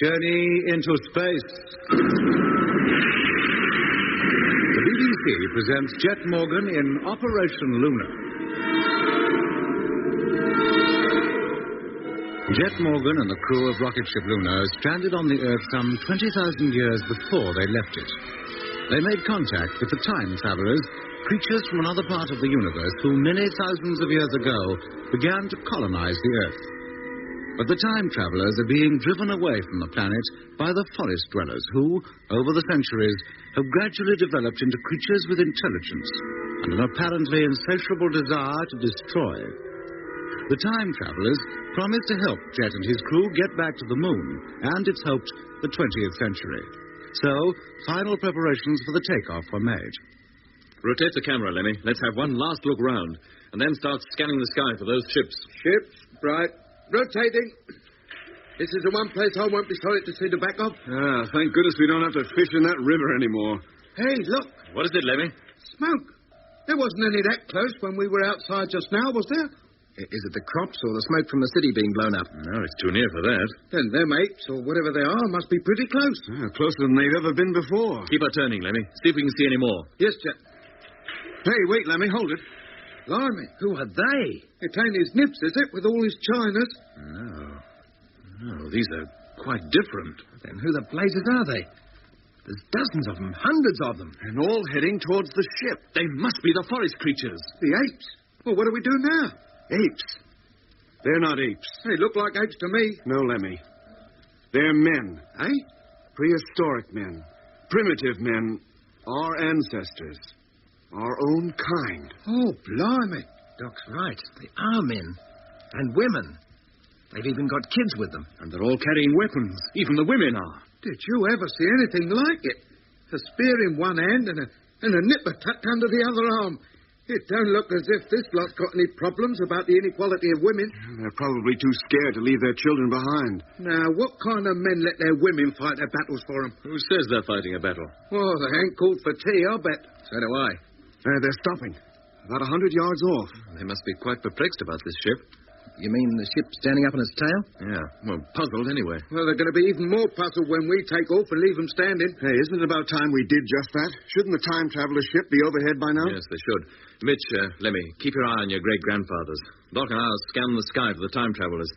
Journey into space. The BBC presents Jet Morgan in Operation Luna. Jet Morgan and the crew of rocket ship Luna stranded on the Earth some 20,000 years before they left it. They made contact with the time travelers, creatures from another part of the universe who many thousands of years ago began to colonize the Earth. But the time travelers are being driven away from the planet by the forest dwellers who, over the centuries, have gradually developed into creatures with intelligence and an apparently insatiable desire to destroy. The time travelers promise to help Jet and his crew get back to the moon and, it's hoped, the 20th century. So, final preparations for the takeoff were made. Rotate the camera, Lemmy. Let's have one last look round, and then start scanning the sky for those ships. Ships? Right. Rotating. This is the one place I won't be sorry to see the back of. Ah, thank goodness we don't have to fish in that river anymore. Hey, look. What is it, Lemmy? Smoke. There wasn't any that close when we were outside just now, was there? Is it the crops or the smoke from the city being blown up? No, it's too near for that. Then them apes, or whatever they are, must be pretty close. Closer than they've ever been before. Keep her turning, Lemmy. See if we can see any more. Yes, Jack. Hey, wait, Lemmy, hold it. Blimey. Who are they? It ain't his nips, is it, with all his chinas? No, these are quite different. Then who the blazes are they? There's dozens of them, hundreds of them. And all heading towards the ship. They must be the forest creatures. The apes? Well, what do we do now? Apes. They're not apes. They look like apes to me. No, Lemmy. They're men. Eh? Prehistoric men. Primitive men. Our ancestors. Our own kind. Oh, blimey. Doc's right. They are men. And women. They've even got kids with them. And they're all carrying weapons. Even the women are. Did you ever see anything like it? A spear in one hand and a nipper tucked under the other arm. It don't look as if this lot's got any problems about the inequality of women. They're probably too scared to leave their children behind. Now, what kind of men let their women fight their battles for them? Who says they're fighting a battle? Oh, they ain't called for tea, I'll bet. So do I. They're stopping. About 100 yards off. They must be quite perplexed about this ship. You mean the ship standing up on its tail? Yeah, well, puzzled anyway. Well, they're going to be even more puzzled when we take off and leave them standing. Hey, isn't it about time we did just that? Shouldn't the time traveler ship be overhead by now? Yes, they should. Mitch, Lemmy, keep your eye on your great-grandfathers. Doc and I'll scan the sky for the time travelers.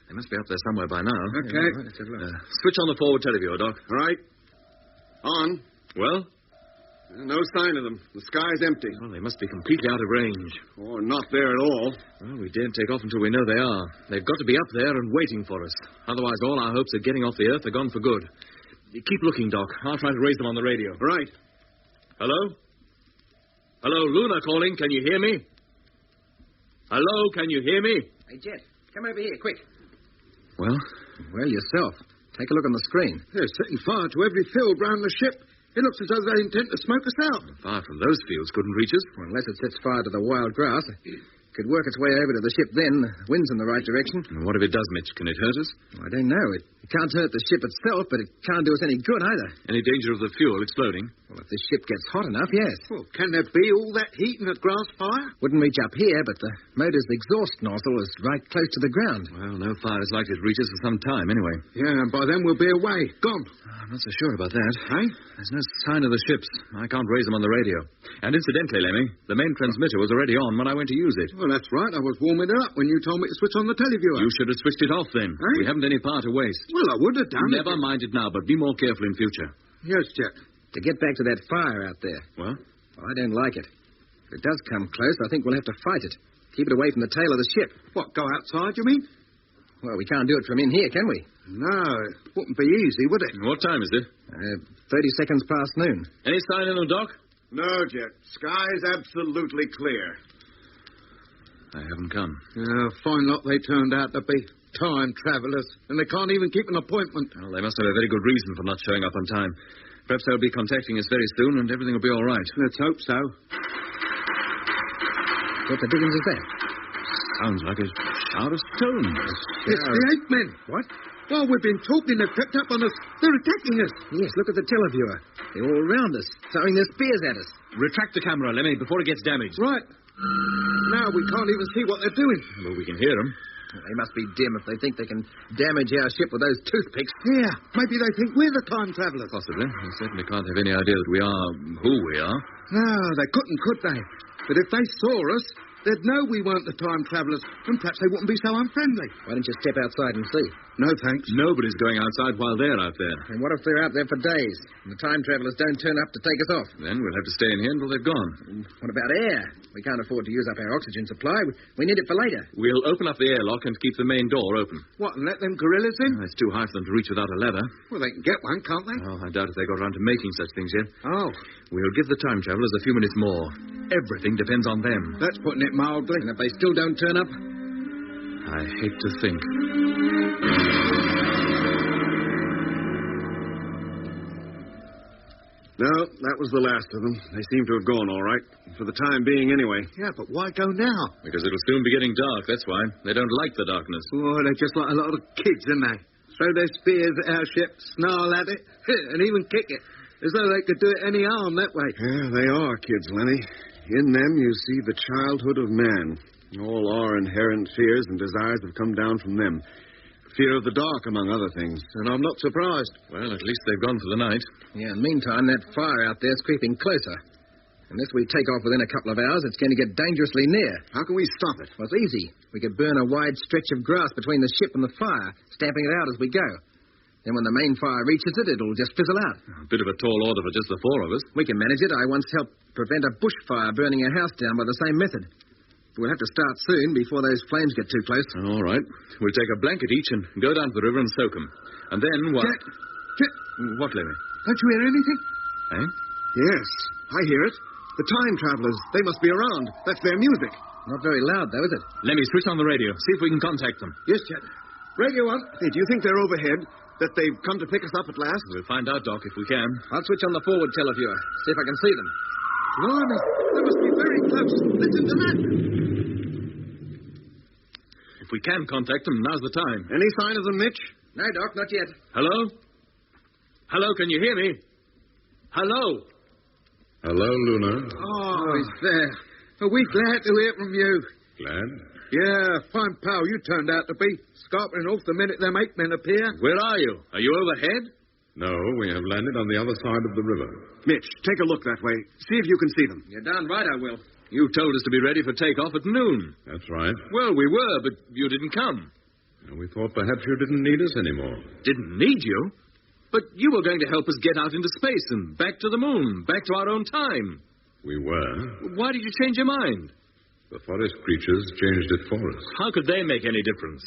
They must be up there somewhere by now. Okay. Switch on the forward televiewer, Doc. All right. On. Well? No sign of them. The sky's empty. Well, they must be completely out of range. Or not there at all. Well, we daren't take off until we know they are. They've got to be up there and waiting for us. Otherwise, all our hopes of getting off the Earth are gone for good. Keep looking, Doc. I'll try to raise them on the radio. Right. Hello? Hello, Luna calling. Can you hear me? Hello, can you hear me? Hey, Jet, come over here, quick. Well? Well, yourself. Take a look on the screen. They're setting fire to every field round the ship. It looks as though they intend to smoke us out. Fire from those fields couldn't reach us. Well, unless it sets fire to the wild grass. It could work its way over to the ship then. The wind's in the right direction. And what if it does, Mitch? Can it hurt us? Well, I don't know. It can't hurt the ship itself, but it can't do us any good either. Any danger of the fuel exploding? Well, if the ship gets hot enough, yes. Well, can there be all that heat in a grass fire? Wouldn't reach up here, but the motor's exhaust nozzle is right close to the ground. Well, no fire is likely to reach us for some time anyway. Yeah, and by then we'll be away. Gone. I'm not so sure about that. Eh? There's no sign of the ships. I can't raise them on the radio. And incidentally, Lemmy, the main transmitter was already on when I went to use it. Well, that's right. I was warming it up when you told me to switch on the televiewer. You should have switched it off then. Eh? We haven't any power to waste. Well, I would have done Never mind it now, but be more careful in future. Yes, Jack. To get back to that fire out there. Well? Well, I don't like it. If it does come close, I think we'll have to fight it. Keep it away from the tail of the ship. What, go outside, you mean? Well, we can't do it from in here, can we? No, it wouldn't be easy, would it? What time is it? 30 seconds past noon. Any sign in the dock? No, Jet. Sky's absolutely clear. They haven't come. Fine lot they turned out to be. Time travelers. And they can't even keep an appointment. Well, they must have a very good reason for not showing up on time. Perhaps they'll be contacting us very soon and everything will be all right. Let's hope so. What the dickens is that? Sounds like a shout of stones. It's the ape men. What? Well, we've been talking. They've crept up on us. They're attacking us. Yes, look at the televiewer. They're all around us, throwing their spears at us. Retract the camera, Lemmy, before it gets damaged. Right. Now we can't even see what they're doing. Well, we can hear them. They must be dim if they think they can damage our ship with those toothpicks. Yeah, maybe they think we're the time travelers. Possibly. They certainly can't have any idea that we are who we are. No, they couldn't, could they? But if they saw us, they'd know we weren't the time travellers, and perhaps they wouldn't be so unfriendly. Why don't you step outside and see? No, thanks. Nobody's going outside while they're out there. And what if they're out there for days, and the time travellers don't turn up to take us off? Then we'll have to stay in here until they've gone. What about air? We can't afford to use up our oxygen supply. We need it for later. We'll open up the airlock and keep the main door open. What, and let them gorillas in? It's too high for them to reach without a ladder. Well, they can get one, can't they? Oh, I doubt if they got around to making such things yet. Oh. We'll give the time travellers a few minutes more. Everything depends on them. That's putting it mildly. And if they still don't turn up? I hate to think. No, that was the last of them. They seem to have gone all right. For the time being, anyway. Yeah, but why go now? Because it'll soon be getting dark, that's why. They don't like the darkness. Oh, they're just like a lot of kids, aren't they? Throw their spears at our ship, snarl at it, and even kick it. As though they could do it any harm that way. Yeah, they are kids, Lenny. In them you see the childhood of man. All our inherent fears and desires have come down from them. Fear of the dark, among other things. And I'm not surprised. Well, at least they've gone for the night. Yeah, and meantime, that fire out there's creeping closer. Unless we take off within a couple of hours, it's going to get dangerously near. How can we stop it? Well, it's easy. We could burn a wide stretch of grass between the ship and the fire, stamping it out as we go. Then when the main fire reaches it, it'll just fizzle out. A bit of a tall order for just the four of us. We can manage it. I once helped prevent a bushfire burning a house down by the same method. We'll have to start soon before those flames get too close. All right. We'll take a blanket each and go down to the river and soak them. And then what? Jack! What, Lemmy? Don't you hear anything? Eh? Yes, I hear it. The time travelers. They must be around. That's their music. Not very loud, though, is it? Lemmy, switch on the radio. See if we can contact them. Yes, Jack. Radio on. Hey, do you think they're overhead? That they've come to pick us up at last? We'll find out, Doc, if we can. I'll switch on the forward televiewer. See if I can see them. Blimey, they must be very close. Listen to that. If we can contact them, now's the time. Any sign of them, Mitch? No, Doc, not yet. Hello? Hello, can you hear me? Hello? Hello, Luna. Oh, he's there. Are we glad to hear from you? Glad? Yeah, fine pal you turned out to be. Scarpering off the minute them 8 men appear. Where are you? Are you overhead? No, we have landed on the other side of the river. Mitch, take a look that way. See if you can see them. You're darn right I will. You told us to be ready for takeoff at noon. That's right. Well, we were, but you didn't come. We thought perhaps you didn't need us anymore. Didn't need you? But you were going to help us get out into space and back to the moon, back to our own time. We were. Why did you change your mind? The forest creatures changed it for us. How could they make any difference?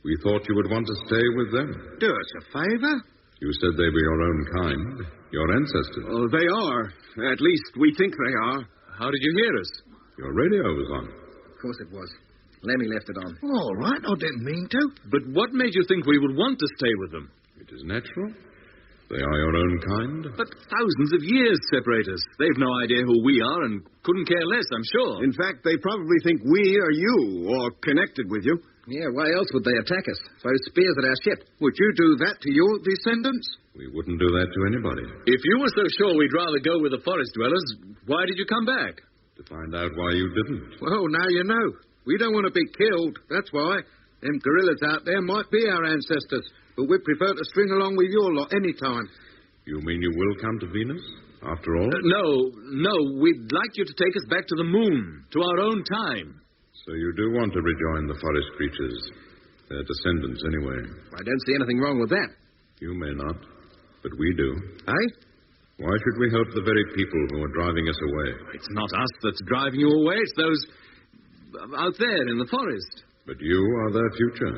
We thought you would want to stay with them. Do us a favor? You said they were your own kind, your ancestors. Oh, they are. At least we think they are. How did you hear us? Your radio was on. Of course it was. Lemmy left it on. All right, I didn't mean to. But what made you think we would want to stay with them? It is natural. They are your own kind. But thousands of years separate us. They've no idea who we are and couldn't care less, I'm sure. In fact, they probably think we are you or connected with you. Yeah, why else would they attack us? Throw spears at our ship. Would you do that to your descendants? We wouldn't do that to anybody. If you were so sure we'd rather go with the forest dwellers, why did you come back? To find out why you didn't. Well, now you know. We don't want to be killed, that's why. Them gorillas out there might be our ancestors, but we'd prefer to string along with your lot any time. You mean you will come to Venus, after all? No. We'd like you to take us back to the moon, to our own time. So you do want to rejoin the forest creatures. Their descendants, anyway. I don't see anything wrong with that. You may not, but we do. Eh? Why should we help the very people who are driving us away? It's not us that's driving you away. It's those out there in the forest. But you are their future,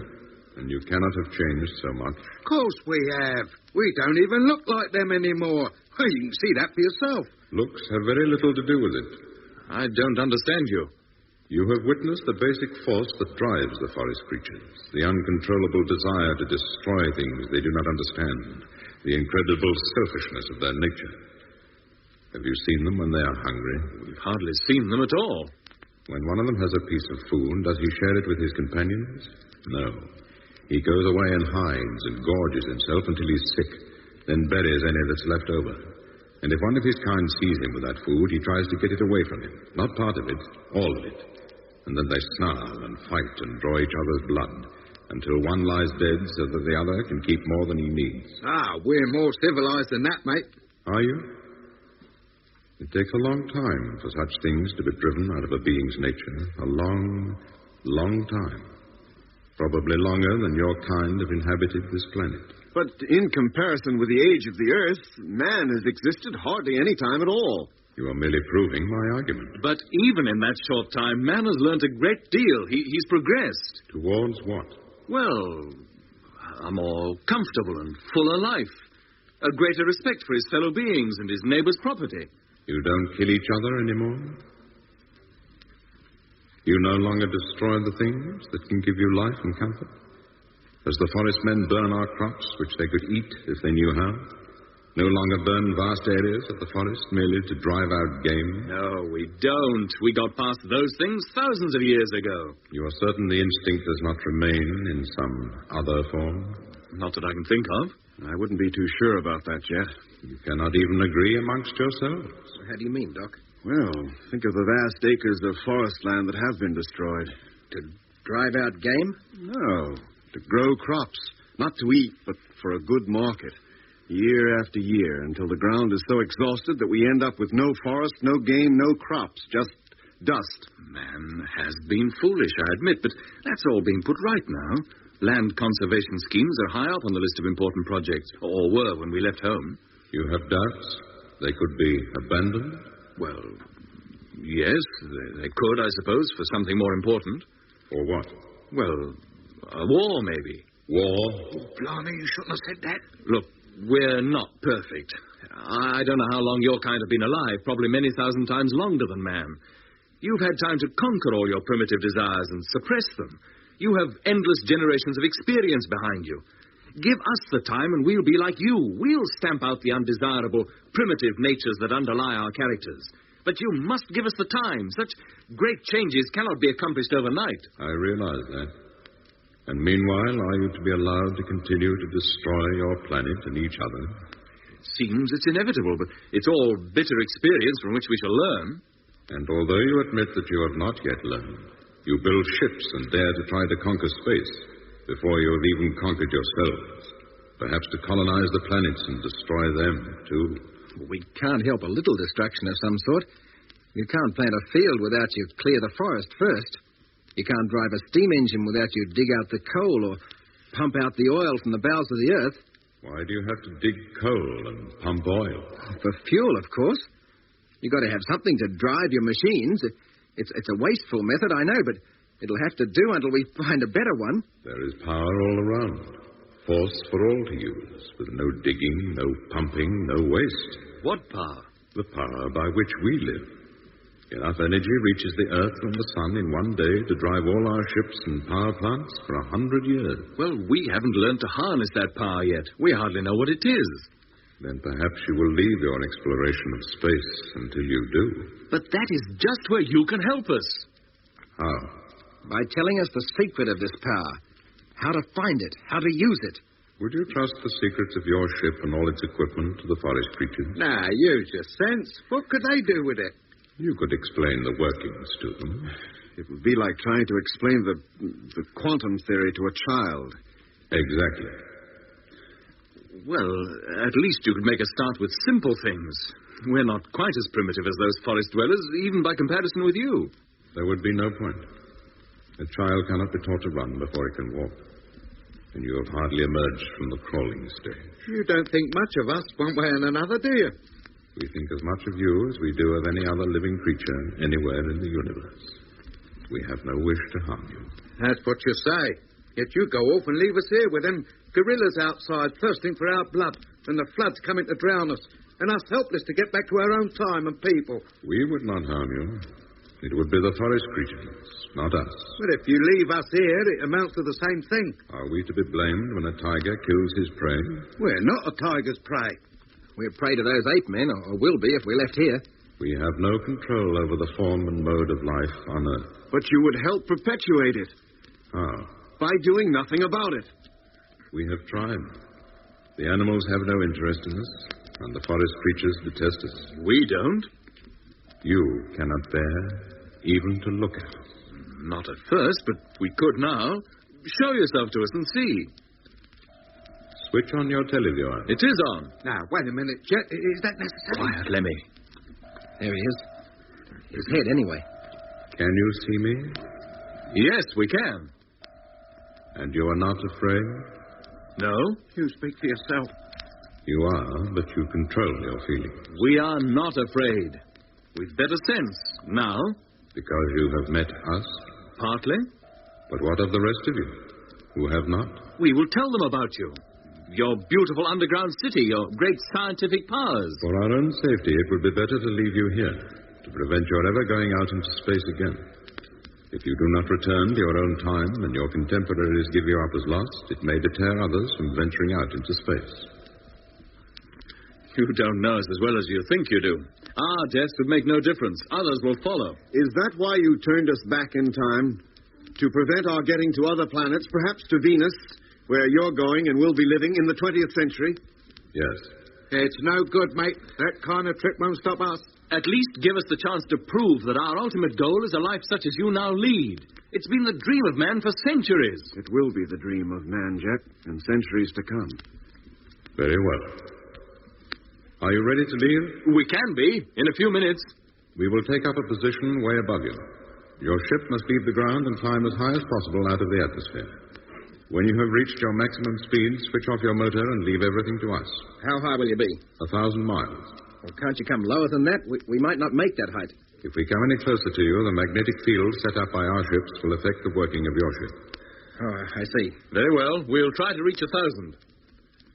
and you cannot have changed so much. Of course we have. We don't even look like them anymore. Well, you can see that for yourself. Looks have very little to do with it. I don't understand you. You have witnessed the basic force that drives the forest creatures, the uncontrollable desire to destroy things they do not understand, the incredible selfishness of their nature. Have you seen them when they are hungry? We've hardly seen them at all. When one of them has a piece of food, does he share it with his companions? No. He goes away and hides and gorges himself until he's sick, then buries any that's left over. And if one of his kind sees him with that food, he tries to get it away from him. Not part of it, all of it. and then they snarl and fight and draw each other's blood until one lies dead so that the other can keep more than he needs. We're more civilized than that, mate. Are you? It takes a long time for such things to be driven out of a being's nature. A long, long time. Probably longer than your kind have inhabited this planet. But in comparison with the age of the Earth, man has existed hardly any time at all. You are merely proving my argument. But even in that short time, man has learned a great deal. He's progressed. Towards what? Well, a more comfortable and fuller life. A greater respect for his fellow beings and his neighbor's property. You don't kill each other anymore? You no longer destroy the things that can give you life and comfort? As the forest men burn our crops, which they could eat if they knew how? No longer burn vast areas of the forest merely to drive out game? No, we don't. We got past those things thousands of years ago. You are certain the instinct does not remain in some other form? Not that I can think of. I wouldn't be too sure about that yet. You cannot even agree amongst yourselves? How do you mean, Doc? Well, think of the vast acres of forest land that have been destroyed. To drive out game? No, to grow crops. Not to eat, but for a good market. Year after year, until the ground is so exhausted that we end up with no forest, no game, no crops, just dust. Man has been foolish, I admit, but that's all being put right now. Land conservation schemes are high up on the list of important projects, or were when we left home. You have doubts? They could be abandoned? Well, yes, they could, I suppose, for something more important. For what? Well, a war, maybe. War? Oh, blimey, you shouldn't have said that. Look, we're not perfect. I don't know how long your kind have been alive, probably many thousand times longer than man. You've had time to conquer all your primitive desires and suppress them. You have endless generations of experience behind you. Give us the time and we'll be like you. We'll stamp out the undesirable, primitive natures that underlie our characters. But you must give us the time. Such great changes cannot be accomplished overnight. I realize that. And meanwhile, are you to be allowed to continue to destroy your planet and each other? It seems it's inevitable, but it's all bitter experience from which we shall learn. And although you admit that you have not yet learned, you build ships and dare to try to conquer space before you have even conquered yourselves. Perhaps to colonize the planets and destroy them, too. We can't help a little destruction of some sort. You can't plant a field without you clear the forest first. You can't drive a steam engine without you dig out the coal or pump out the oil from the bowels of the earth. Why do you have to dig coal and pump oil? For fuel, of course. You've got to have something to drive your machines. It's a wasteful method, I know, but it'll have to do until we find a better one. There is power all around. Force for all to use, with no digging, no pumping, no waste. What power? The power by which we live. Enough energy reaches the earth and the sun in one day to drive all our ships and power plants for 100 years. Well, we haven't learned to harness that power yet. We hardly know what it is. Then perhaps you will leave your exploration of space until you do. But that is just where you can help us. How? By telling us the secret of this power. How to find it, how to use it. Would you trust the secrets of your ship and all its equipment to the forest creatures? Nah, use your sense. What could they do with it? You could explain the workings to them. It would be like trying to explain the quantum theory to a child. Exactly. Well, at least you could make a start with simple things. We're not quite as primitive as those forest dwellers, even by comparison with you. There would be no point. A child cannot be taught to run before he can walk. And you have hardly emerged from the crawling stage. You don't think much of us one way and another, do you? We think as much of you as we do of any other living creature anywhere in the universe. We have no wish to harm you. That's what you say. Yet you go off and leave us here with them gorillas outside thirsting for our blood and the floods coming to drown us and us helpless to get back to our own time and people. We would not harm you. It would be the forest creatures, not us. But if you leave us here, it amounts to the same thing. Are we to be blamed when a tiger kills his prey? We're not a tiger's prey. We're prey to those ape men, or will be if we left here. We have no control over the form and mode of life on Earth. But you would help perpetuate it. How? By doing nothing about it. We have tried. The animals have no interest in us, and the forest creatures detest us. We don't. You cannot bear even to look at us. Not at first, but we could now. Show yourself to us and see. Switch on your televiewer. It is on. Now, wait a minute, Jet. Is that necessary? Quiet, Lemmy. There he is. His head, anyway. Can you see me? Yes, we can. And you are not afraid? No? You speak for yourself. You are, but you control your feelings. We are not afraid. We've better sense now. Because you have met us? Partly. But what of the rest of you, who have not? We will tell them about you. Your beautiful underground city, your great scientific powers. For our own safety, it would be better to leave you here, to prevent your ever going out into space again. If you do not return to your own time and your contemporaries give you up as lost, it may deter others from venturing out into space. You don't know us as well as you think you do. Our deaths would make no difference. Others will follow. Is that why you turned us back in time? To prevent our getting to other planets, perhaps to Venus, where you're going and will be living in the 20th century? Yes. It's no good, mate. That kind of trip won't stop us. At least give us the chance to prove that our ultimate goal is a life such as you now lead. It's been the dream of man for centuries. It will be the dream of man, Jet, in centuries to come. Very well. Are you ready to leave? We can be, in a few minutes. We will take up a position way above you. Your ship must leave the ground and climb as high as possible out of the atmosphere. When you have reached your maximum speed, switch off your motor and leave everything to us. How high will you be? 1,000 miles. Well, can't you come lower than that? We might not make that height. If we come any closer to you, the magnetic field set up by our ships will affect the working of your ship. Oh, I see. Very well. We'll try to reach 1,000.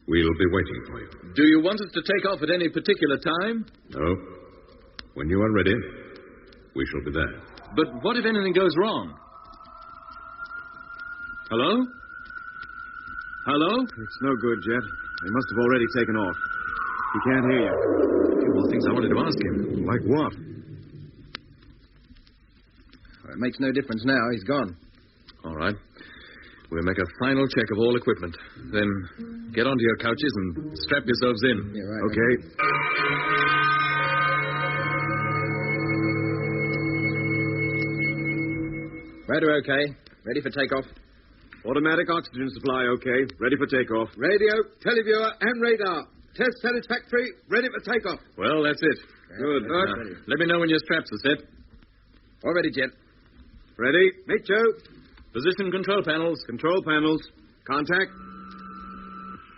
We'll be waiting for you. Do you want us to take off at any particular time? No. When you are ready, we shall be there. But what if anything goes wrong? Hello? Hello? It's no good, Jet. They must have already taken off. He can't hear you. A few more things I wanted to ask him. Like what? Well, it makes no difference now. He's gone. All right. We'll make a final check of all equipment. Then get onto your couches and strap yourselves in. Yeah, right. Okay. Radar okay. Ready for takeoff. Automatic oxygen supply okay. Ready for takeoff. Radio, televiewer, and radar. Test satisfactory. Ready for takeoff. Well, that's it. Good. Let me know when your straps are set. All ready, Jet. Ready? Me too. Position control panels. Control panels. Contact.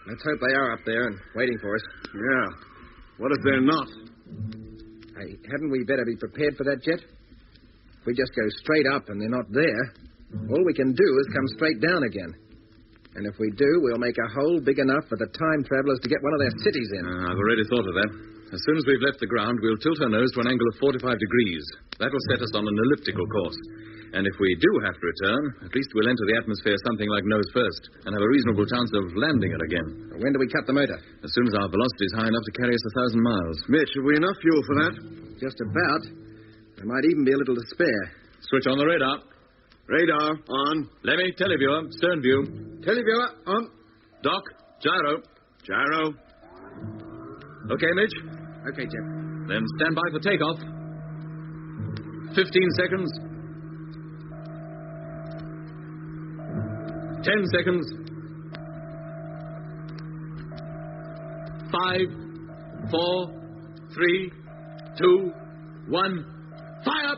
Let's hope they are up there and waiting for us. Yeah. What if they're not? Hey, hadn't we better be prepared for that, Jet? If we just go straight up and they're not there, all we can do is come straight down again. And if we do, we'll make a hole big enough for the time travelers to get one of their cities in. I've already thought of that. As soon as we've left the ground, we'll tilt our nose to an angle of 45 degrees. That will set us on an elliptical course. And if we do have to return, at least we'll enter the atmosphere something like nose first and have a reasonable chance of landing it again. When do we cut the motor? As soon as our velocity is high enough to carry us 1,000 miles. Mitch, have we enough fuel for that? Just about. There might even be a little to spare. Switch on the radar. Radar on. Lemmy, televiewer, stern view. Televiewer on. Doc, gyro. Gyro. Okay, Midge? Okay, Jet. Then stand by for takeoff. 15 seconds. 10 seconds. 5, 4, 3, 2, 1. Fire!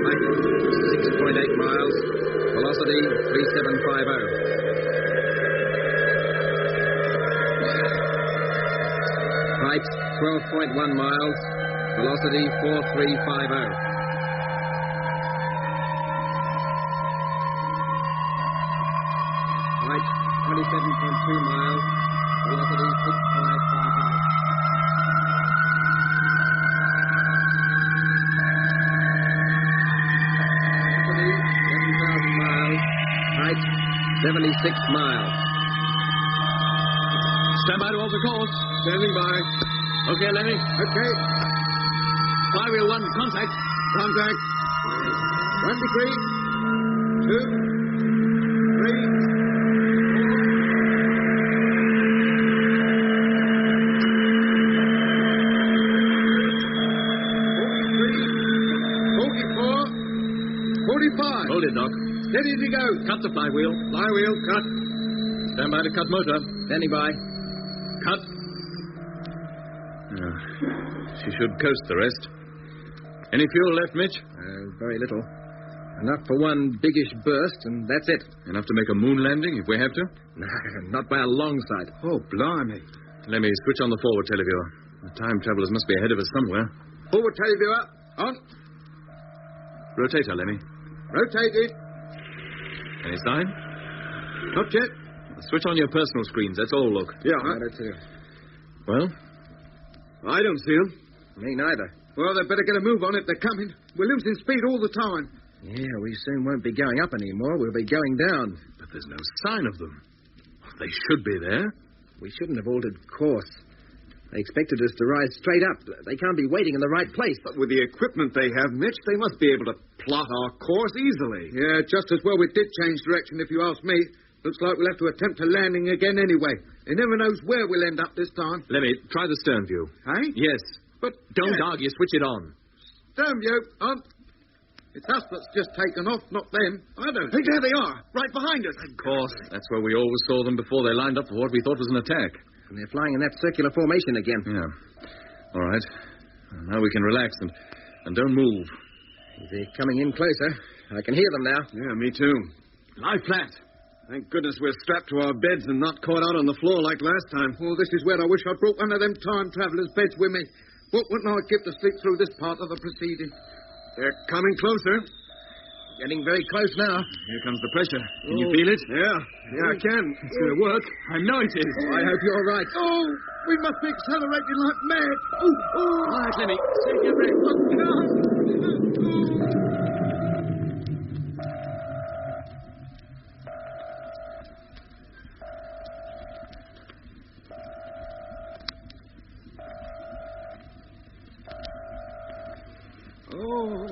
Height, 6.8 miles. Velocity, 3750. Height, 12.1 miles. Velocity, 4350. Height, 27.2 miles. Velocity, 6550. Velocity, 11,000 miles. Height, 76 miles. Stand by to alter course. Standing by. Okay, Lemmy. Okay. Flywheel 1, contact. Contact. 1 degree. 2, 3. 45. Hold it, Doc. Steady to go. Cut the flywheel. Flywheel cut. Stand by to cut motor. Standing by. Cut. She should coast the rest. Any fuel left, Mitch? Very little. Enough for one biggish burst, and that's it. Enough to make a moon landing if we have to? No, not by a long sight. Oh, blimey. Let me switch on the forward televiewer. The time travelers must be ahead of us somewhere. Forward televiewer. On. Rotator, Lemmy. Rotated. Any sign? Not yet. Switch on your personal screens. That's all, look. Yeah. Right, too. Well? I don't see them. Me neither. Well, they'd better get a move on if they're coming. We're losing speed all the time. Yeah, we soon won't be going up anymore. We'll be going down. But there's no sign of them. They should be there. We shouldn't have altered course. They expected us to rise straight up. They can't be waiting in the right place. But with the equipment they have, Mitch, they must be able to plot our course easily. Yeah, just as well we did change direction, if you ask me. Looks like we'll have to attempt a landing again anyway. He never knows where we'll end up this time. Lemmy, try the stern view. Hey? Yes. But Don't argue. Switch it on. Stern view, on. It's us that's just taken off, not them. I don't. Hey, there they are, right behind us. Of course. That's where we always saw them before they lined up for what we thought was an attack. And they're flying in that circular formation again. Yeah. All right. Now we can relax and don't move. They're coming in closer. I can hear them now. Yeah, me too. Lie flat. Thank goodness we're strapped to our beds and not caught out on the floor like last time. Oh, this is where I wish I'd brought one of them time travelers' beds with me. What wouldn't I give to sleep through this part of the proceeding? They're coming closer. Getting very close now. Here comes the pressure. Can you feel it? Yeah, I can. It's going to work. I know it is. I hope you're right. Oh, we must be accelerating like mad. Oh. All right, Lemmy. Take your breath. Oh.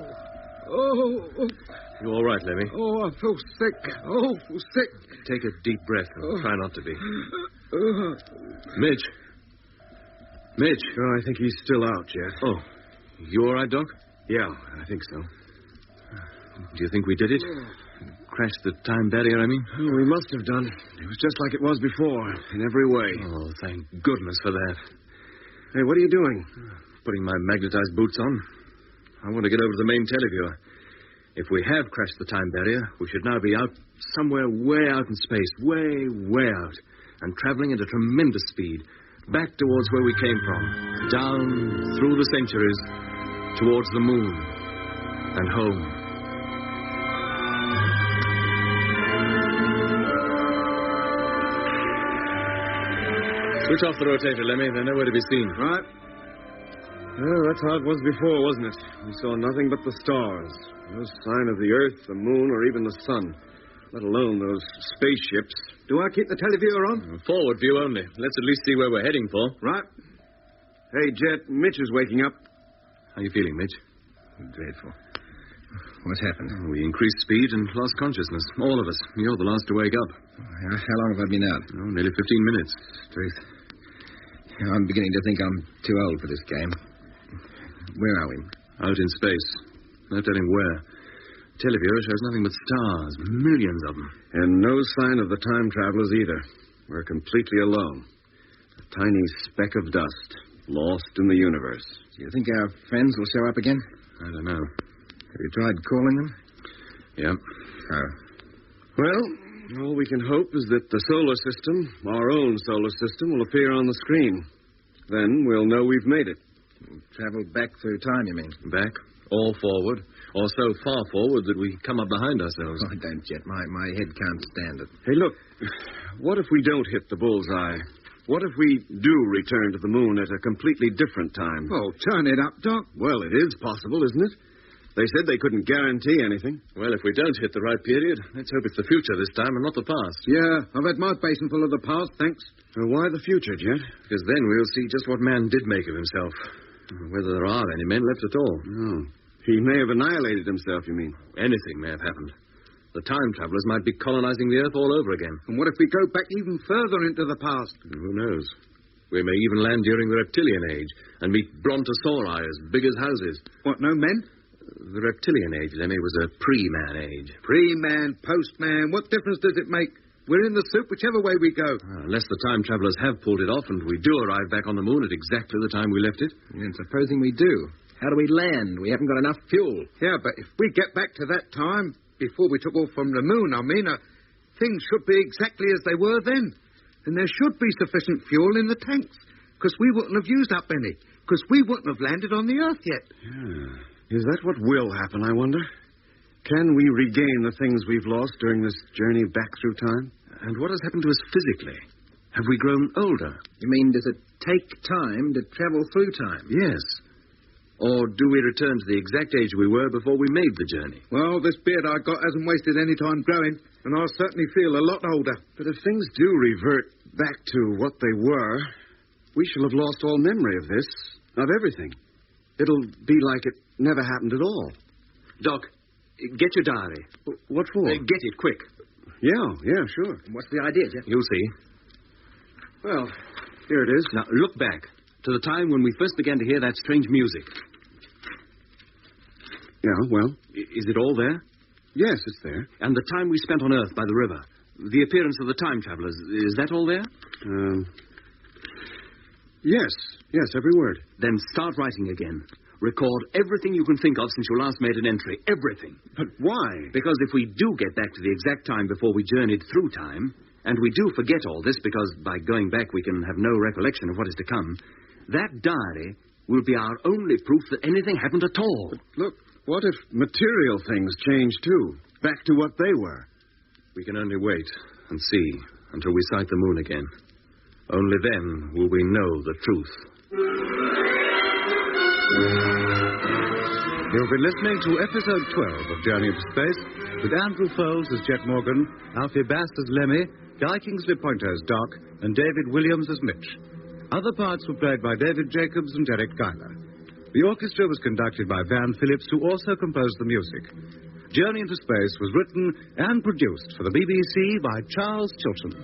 You all right, Lemmy? Oh, I feel sick. Oh, sick. Take a deep breath and try not to be. Mitch. Oh, I think he's still out, Jet. Oh, you all right, Doc? Yeah, I think so. Do you think we did it? Crashed the time barrier, I mean? Oh, we must have done. It was just like it was before, in every way. Oh, thank goodness for that. Hey, what are you doing? Putting my magnetized boots on. I want to get over to the main televiewer. If we have crashed the time barrier, we should now be out somewhere way out in space, way out, and traveling at a tremendous speed, back towards where we came from, down through the centuries, towards the moon and home. Switch off the rotator, Lemmy. They're nowhere to be seen. Right. Well, that's how it was before, wasn't it? We saw nothing but the stars. No sign of the Earth, the moon, or even the sun. Let alone those spaceships. Do I keep the televiewer on? Forward view only. Let's at least see where we're heading for. Right. Hey, Jet, Mitch is waking up. How you feeling, Mitch? Dreadful. What's happened? We increased speed and lost consciousness. All of us. You're the last to wake up. How long have I been out? Oh, nearly 15 minutes. Truth. I'm beginning to think I'm too old for this game. Where are we? Out in space. No telling where. Televiewer shows nothing but stars. Millions of them. And no sign of the time travelers either. We're completely alone. A tiny speck of dust, lost in the universe. Do you think our friends will show up again? I don't know. Have you tried calling them? Yeah. Oh. Well, all we can hope is that the solar system, our own solar system, will appear on the screen. Then we'll know we've made it. Traveled back through time, you mean? Back or forward, or so far forward that we come up behind ourselves. Oh, don't, Jet. My head can't stand it. Hey, look. What if we don't hit the bullseye? What if we do return to the moon at a completely different time? Oh, turn it up, Doc. Well, it is possible, isn't it? They said they couldn't guarantee anything. Well, if we don't hit the right period, let's hope it's the future this time and not the past. Yeah, I've had my basin full of the past, thanks. Why the future, Jet? Because then we'll see just what man did make of himself. Whether there are any men left at all. Oh. He may have annihilated himself, you mean? Anything may have happened. The time travelers might be colonizing the Earth all over again. And what if we go back even further into the past? Who knows? We may even land during the reptilian age and meet brontosauri as big as houses. What, no men? The reptilian age, Lemmy, was a pre-man age. Pre-man, post-man, what difference does it make? We're in the soup whichever way we go. Unless the time travelers have pulled it off and we do arrive back on the moon at exactly the time we left it. And supposing we do, how do we land? We haven't got enough fuel. Yeah, but if we get back to that time, before we took off from the moon, things should be exactly as they were then. And there should be sufficient fuel in the tanks, because we wouldn't have used up any, because we wouldn't have landed on the Earth yet. Yeah. Is that what will happen, I wonder? Can we regain the things we've lost during this journey back through time? And what has happened to us physically? Have we grown older? You mean, does it take time to travel through time? Yes. Or do we return to the exact age we were before we made the journey? Well, this beard I got hasn't wasted any time growing, and I certainly feel a lot older. But if things do revert back to what they were, we shall have lost all memory of this, of everything. It'll be like it never happened at all. Doc, get your diary. What for? Get it, quick. Yeah, sure. And what's the idea, Jeff? You'll see. Well, here it is. Now, look back to the time when we first began to hear that strange music. Yeah, well? Is it all there? Yes, it's there. And the time we spent on Earth by the river. The appearance of the time travelers. Is that all there? Yes, every word. Then start writing again. Record everything you can think of since you last made an entry. Everything. But why? Because if we do get back to the exact time before we journeyed through time, and we do forget all this because by going back we can have no recollection of what is to come, that diary will be our only proof that anything happened at all. But look, what if material things change too? Back to what they were? We can only wait and see until we sight the moon again. Only then will we know the truth. You'll be listening to episode 12 of Journey into Space, with Andrew Foles as Jet Morgan, Alfie Bass as Lemmy, Guy Kingsley Pointer as Doc, and David Williams as Mitch. Other parts were played by David Jacobs and Derek Guyler. The orchestra was conducted by Van Phillips, who also composed the music. Journey into Space was written and produced for the BBC by Charles Chilton.